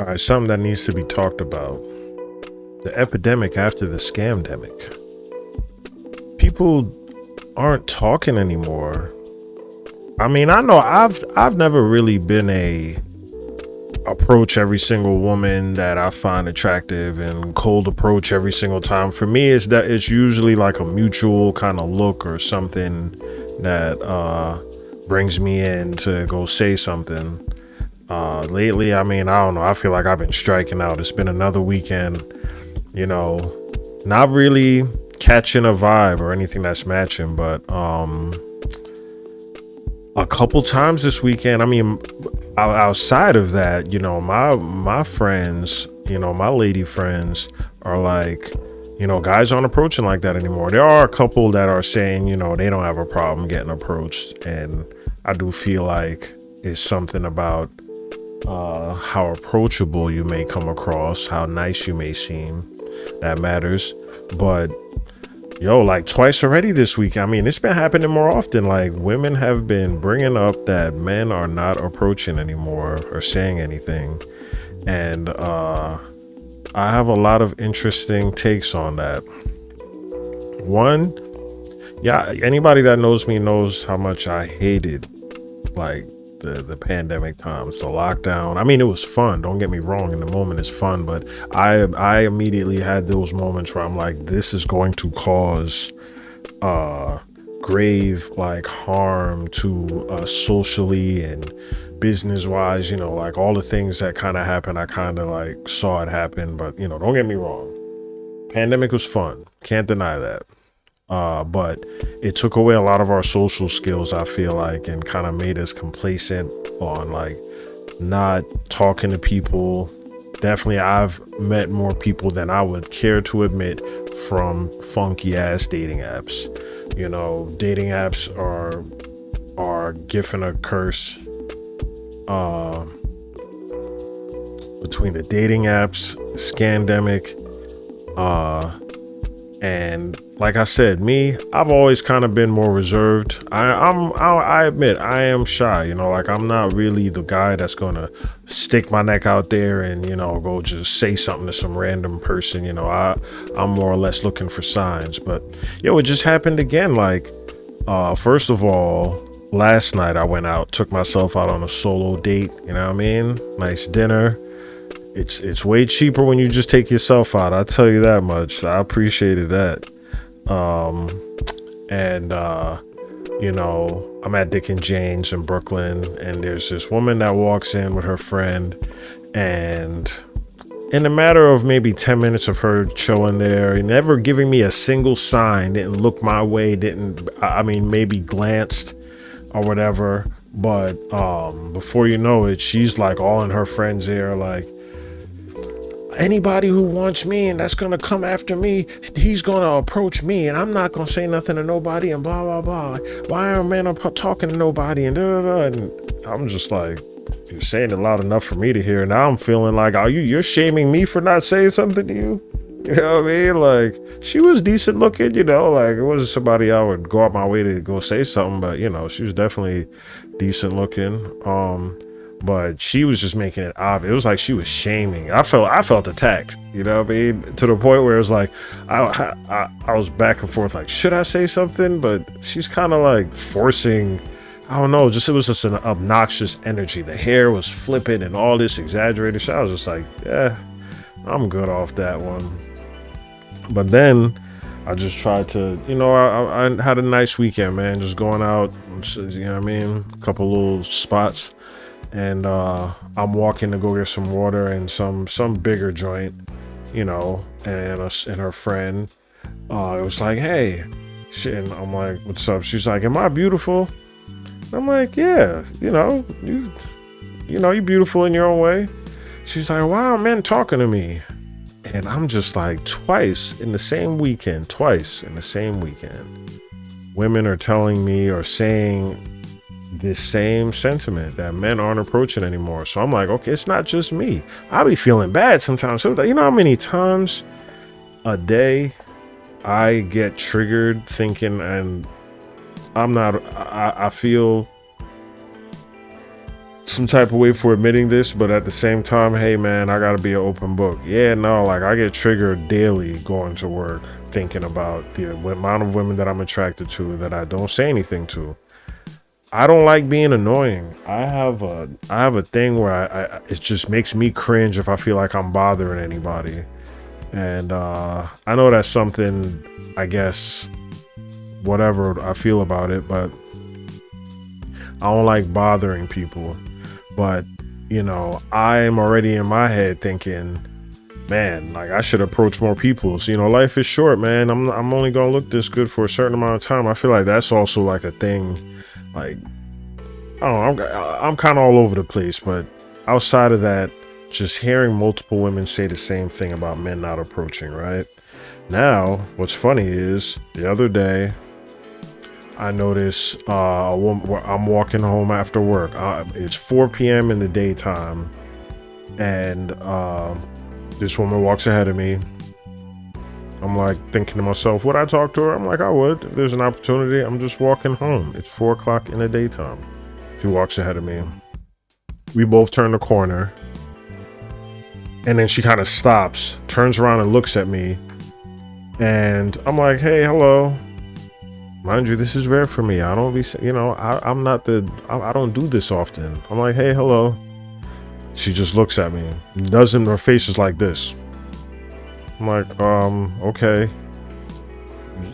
All right, something that needs to be talked about. The epidemic after the scamdemic. People aren't talking anymore. I mean, I know I've never really been a approach every single woman that I find attractive and cold approach every single time. For me, it's that it's usually like a mutual kind of look or something that brings me in to go say something. Lately, I mean, I don't know. I feel like I've been striking out. It's been another weekend, you know, not really catching a vibe or anything that's matching, but a couple times this weekend. I mean, outside of that, my friends, my lady friends are like, guys aren't approaching like that anymore. There are a couple that are saying, they don't have a problem getting approached, and I do feel like it's something about how approachable you may come across, how nice you may seem, that matters. But like twice already this week, I mean, it's been happening more often. Like, women have been bringing up that men are not approaching anymore or saying anything, and I have a lot of interesting takes on that. One, yeah, anybody that knows me knows how much I hated like the pandemic times, the lockdown. I mean, it was fun, don't get me wrong, in the moment it's fun, but I immediately had those moments where I'm like, this is going to cause grave like harm to socially and business wise, like all the things that kind of happened. I kind of like saw it happen, but don't get me wrong, pandemic was fun, can't deny that. But it took away a lot of our social skills, I feel like, and kind of made us complacent on like not talking to people. Definitely, I've met more people than I would care to admit from funky ass dating apps. Dating apps are gift and a curse. Between the dating apps, scandemic, and like I said, I've always kind of been more reserved. I admit I am shy, like I'm not really the guy that's gonna stick my neck out there and, go just say something to some random person. I'm more or less looking for signs. But it just happened again. Like, first of all, last night I went out, took myself out on a solo date, you know what I mean? Nice dinner. It's way cheaper when you just take yourself out. I'll tell you that much. I appreciated that. I'm at Dick and Jane's in Brooklyn, and there's this woman that walks in with her friend, and in a matter of maybe 10 minutes of her chilling there, never giving me a single sign, didn't look my way, maybe glanced or whatever, but before you know it, she's like all in her friends' ear, like, anybody who wants me and that's gonna come after me, he's gonna approach me, and I'm not gonna say nothing to nobody, and blah blah blah. Why are men talking to nobody, and da da da? And I'm just like, you're saying it loud enough for me to hear. Now I'm feeling like, you're shaming me for not saying something to you? You know what I mean? Like, she was decent looking, like it wasn't somebody I would go out my way to go say something, but she was definitely decent looking. But she was just making it obvious. It was like she was shaming. I felt attacked. You know what I mean? To the point where it was like I was back and forth. Like, should I say something? But she's kind of like forcing. I don't know. It was just an obnoxious energy. The hair was flipping and all this exaggerated shit. I was just like, I'm good off that one. But then I just tried to, I had a nice weekend, man. Just going out, you know what I mean? A couple little spots. And I'm walking to go get some water and some bigger joint, and her friend, it was like, hey, shit. And I'm like, what's up? She's like, am I beautiful? I'm like, yeah, you're beautiful in your own way. She's like, why are men talking to me? And I'm just like, twice in the same weekend, women are telling me or saying this same sentiment that men aren't approaching anymore. So I'm like, okay, it's not just me. I be feeling bad sometimes. So, how many times a day I get triggered thinking, and I feel some type of way for admitting this, but at the same time, hey man, I gotta be an open book. Yeah, no, like I get triggered daily going to work thinking about the amount of women that I'm attracted to that I don't say anything to. I don't like being annoying. I have a thing where I it just makes me cringe if I feel like I'm bothering anybody. And I know that's something, I guess, whatever I feel about it, but I don't like bothering people. But, you know, I'm already in my head thinking, man, like I should approach more people. So, you know, life is short, man. I'm only gonna look this good for a certain amount of time. I feel like that's also like a thing. Like, I don't know, I'm kind of all over the place. But outside of that, just hearing multiple women say the same thing about men not approaching, right? Now, what's funny is the other day, I notice a woman, I'm walking home after work. It's 4 p.m. in the daytime, and this woman walks ahead of me. I'm like thinking to myself, would I talk to her? I'm like, I would. If there's an opportunity, I'm just walking home. It's 4 o'clock in the daytime. She walks ahead of me. We both turn the corner, and then she kind of stops, turns around and looks at me, and I'm like, hey, hello. Mind you, this is rare for me. I don't be, you know, I don't do this often. I'm like, hey, hello. She just looks at me. Her face is like this. I'm like, okay.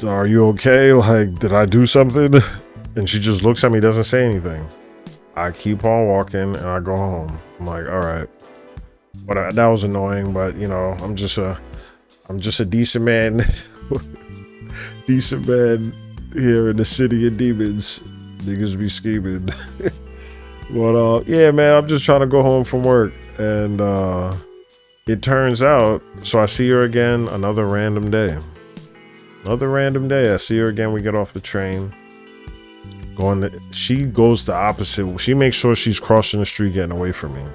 Are you okay? Like, did I do something? And she just looks at me, doesn't say anything. I keep on walking and I go home. I'm like, all right. But that was annoying, but you know, I'm just a decent man. Decent man. Here in the city of demons, niggas be scheming. But yeah, man, I'm just trying to go home from work, and it turns out, so I see her again another random day. I see her again. We get off the train. She goes the opposite. She makes sure she's crossing the street, getting away from me.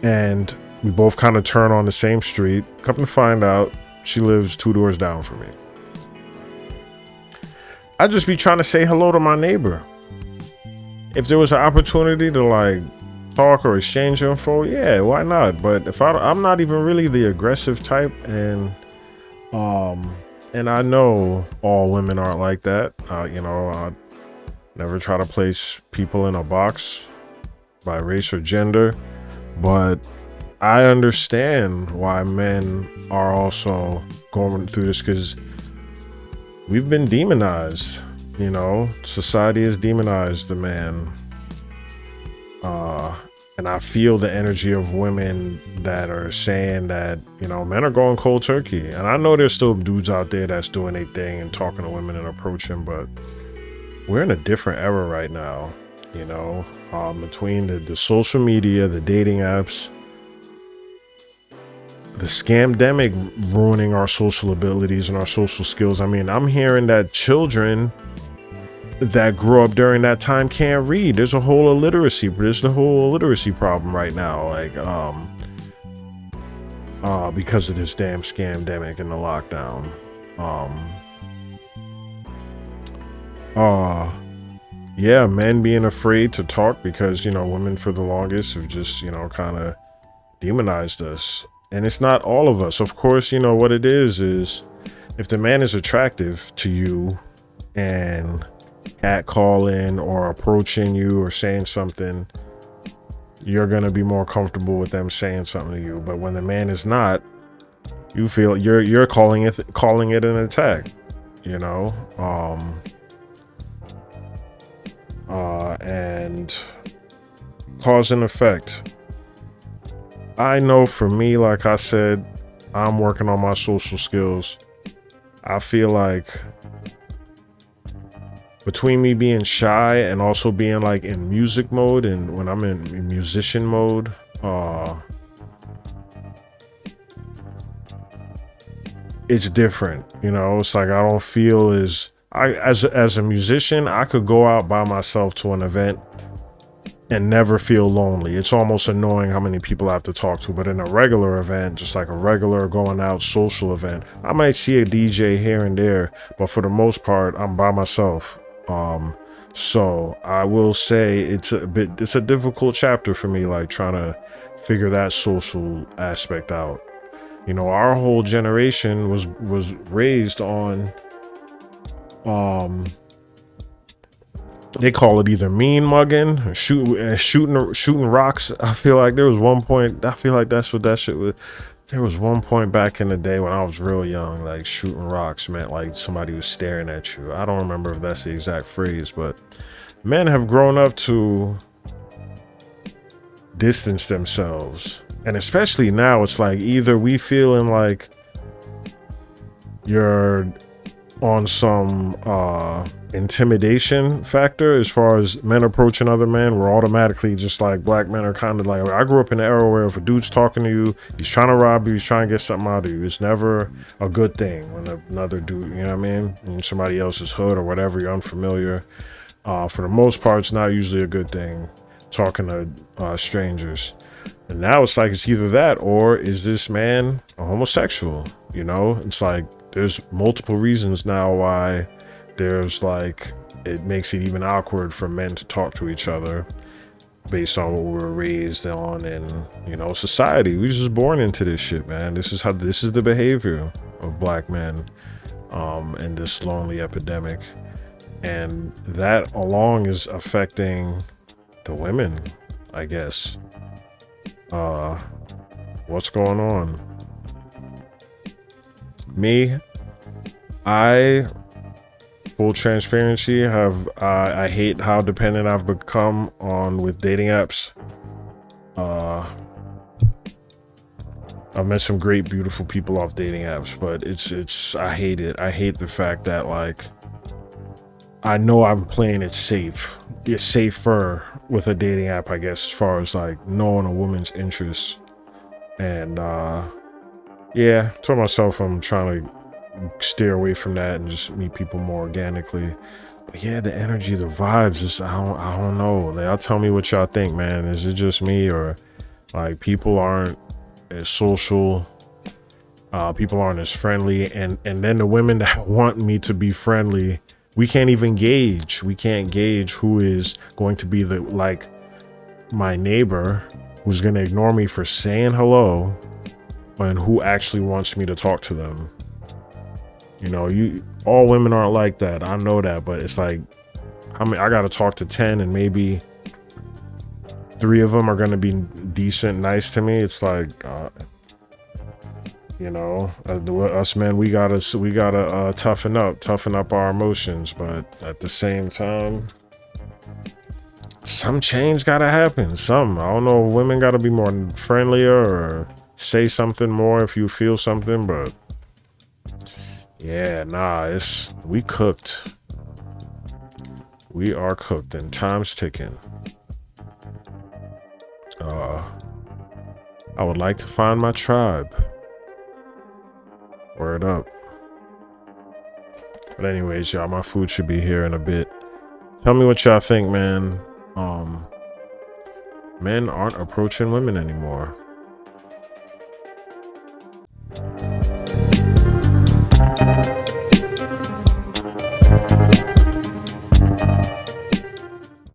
And we both kind of turn on the same street. Come to find out, she lives 2 doors down from me. I just be trying to say hello to my neighbor. If there was an opportunity to like talk or exchange info, yeah, why not? But if I'm not even really the aggressive type, and I know all women aren't like that. You know, I never try to place people in a box by race or gender, but I understand why men are also going through this, because we've been demonized, you know, society has demonized the man. And I feel the energy of women that are saying that, you know, men are going cold turkey. And I know there's still dudes out there that's doing their thing and talking to women and approaching, but we're in a different era right now, you know, between the social media, the dating apps, the scamdemic ruining our social abilities and our social skills. I mean, I'm hearing that children that grew up during that time can't read. There's the whole illiteracy problem right now. Like, because of this damn scamdemic and the lockdown. Yeah, men being afraid to talk because, you know, women for the longest have just, you know, kind of demonized us. And it's not all of us. Of course, you know, what it is if the man is attractive to you and catcalling or approaching you or saying something, you're going to be more comfortable with them saying something to you. But when the man is not, you feel you're calling it an attack, you know? And cause and effect. I know for me, like I said, I'm working on my social skills. I feel like between me being shy and also being like in music mode, and when I'm in musician mode, it's different, you know. It's like I don't feel as a musician, I could go out by myself to an event and never feel lonely. It's almost annoying how many people I have to talk to. But in a regular event, just like a regular going out social event, I might see a DJ here and there, but for the most part, I'm by myself. So I will say it's a difficult chapter for me, like trying to figure that social aspect out. You know, our whole generation was raised on they call it either mean mugging or shooting rocks. I feel like there was one point, I feel like that's what that shit was. There was one point back in the day when I was real young, like shooting rocks meant like somebody was staring at you. I don't remember if that's the exact phrase, but men have grown up to distance themselves. And especially now, it's like either we feeling like you're on some intimidation factor as far as men approaching other men. We're automatically just like, black men are kind of like, I grew up in the era where if a dude's talking to you, he's trying to rob you, he's trying to get something out of you. It's never a good thing when another dude, you know what I mean, in somebody else's hood or whatever, you're unfamiliar. For the most part, it's not usually a good thing talking to strangers. And now it's like, it's either that or is this man a homosexual? You know, it's like there's multiple reasons now why there's like, it makes it even awkward for men to talk to each other based on what we were raised on in, you know, society. We just born into this shit, man. This is the behavior of black men in this lonely epidemic. And that along is affecting the women, I guess. What's going on? Me, full transparency, I hate how dependent I've become with dating apps. I've met some great, beautiful people off dating apps, but I hate it. I hate the fact that, like, I know I'm playing it safe. It's safer with a dating app, I guess, as far as like knowing a woman's interests. And yeah, I told myself I'm trying to steer away from that and just meet people more organically. But yeah, the energy, the vibes, I don't know. Like, y'all tell me what y'all think, man. Is it just me, or like people aren't as social? People aren't as friendly, and then the women that want me to be friendly, we can't even gauge. We can't gauge who is going to be my neighbor who's going to ignore me for saying hello and who actually wants me to talk to them. You know, all women aren't like that. I know that, but it's like, I got to talk to 10 and maybe 3 of them are going to be decent, nice to me. It's like, you know, us men, we gotta toughen up our emotions, but at the same time, some change gotta happen. I don't know, women gotta be more friendlier or say something more if you feel something, but yeah, nah, we cooked. We are cooked and time's ticking. I would like to find my tribe. Word up. But anyways, y'all, my food should be here in a bit. Tell me what y'all think, man. Men aren't approaching women anymore.